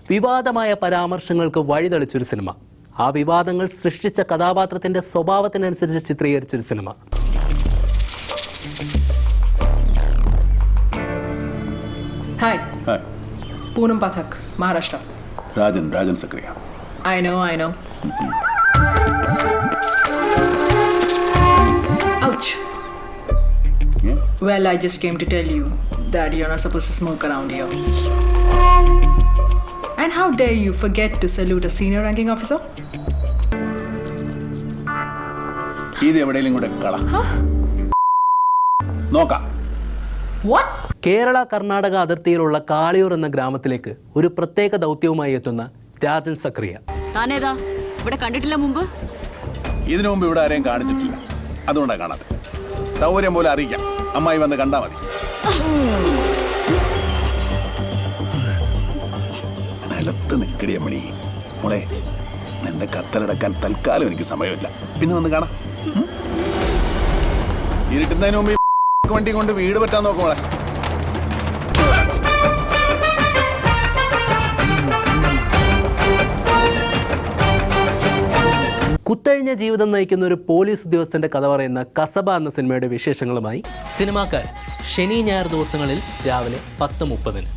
വിവാദമായ പരാമർശങ്ങൾക്ക് വഴിതെളിച്ചൊരു സിനിമ. ആ വിവാദങ്ങൾ സൃഷ്ടിച്ച കഥാപാത്രത്തിന്റെ സ്വഭാവത്തിനനുസരിച്ച് ചിത്രീകരിച്ചൊരു cinema. Hi. Hi. Poonam Pathak, Maharashtra. Rajan Sakriya. I know. Ouch. Yeah? Well, I just came to tell you that you're not supposed to smoke around here. And how dare you forget to salute a senior ranking officer? ഇത് എവിടെയെങ്കിലും കൂടെ കള നോക്കാം. What? Kerala Karnataka അതിർത്തിയിലുള്ള കാളിയൂർ എന്ന ഗ്രാമത്തിലേക്ക് ഒരു പ്രത്യേക ദൗത്യവുമായി എത്തുന്ന രാജൻ സക്രിയ. താനേതാ? ഇവിടെ കണ്ടിട്ടില്ല മുമ്പ്? ഇതിനു മുമ്പ് ഇവിടെ ആരെയും കാണിച്ചിട്ടില്ല, അതുകൊണ്ടാണ് കാണാതെ. സൗകര്യം പോലെ അറിയിക്കാം, അമ്മായി വന്ന് കണ്ടാൽ മതി. നിലത്ത് നിൽക്കടിയ മണി മോളെ, നിന്റെ കത്തലടക്കാൻ തൽക്കാലം എനിക്ക് സമയമില്ല, പിന്നെ വന്ന് കാണാം. ഇരുട്ടുന്നതിന് മുമ്പ് വണ്ടി കൊണ്ട് വീട് പറ്റാൻ നോക്കുമോളെ. കുത്തഴിഞ്ഞ ജീവിതം നയിക്കുന്ന ഒരു പോലീസ് ഉദ്യോഗസ്ഥന്റെ കഥ പറയുന്ന കസബ എന്ന സിനിമയുടെ വിശേഷങ്ങളുമായി സിനിമാക്കാർ ശനി ഞായർ ദിവസങ്ങളിൽ രാവിലെ 10:30.